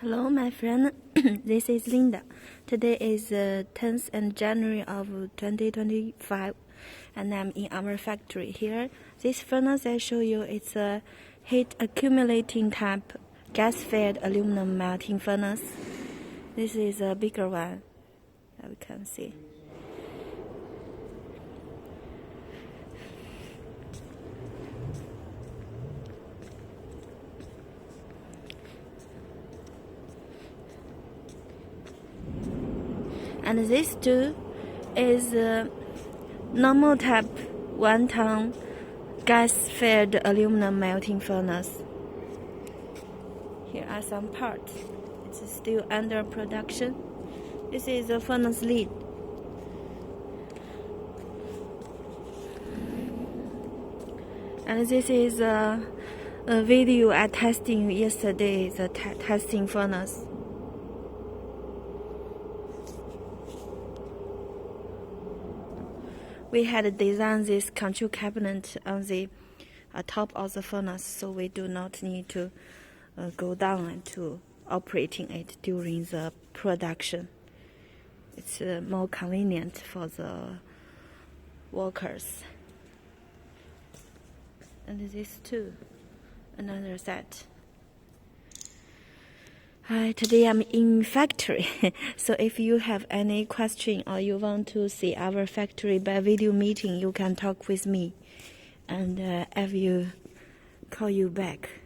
Hello, my friend. This is Linda. Today is 10th of January of 2025, and I'm in our factory here. This furnace I show you, it's a heat accumulating type gas-fired aluminum melting furnace. This is a bigger one, as we can see. And this too is a normal type 1-ton gas-fired aluminum melting furnace. Here are some parts. It's still under production. This is a furnace lid. And this is a video I testing yesterday, the testing furnace. We had designed this control cabinet on the top of the furnace, so we do not need to go down and to operating it during the production. It's more convenient for the workers. And this too, another set. Today I'm in factory, so if you have any question or you want to see our factory by video meeting, you can talk with me, and I will call you back.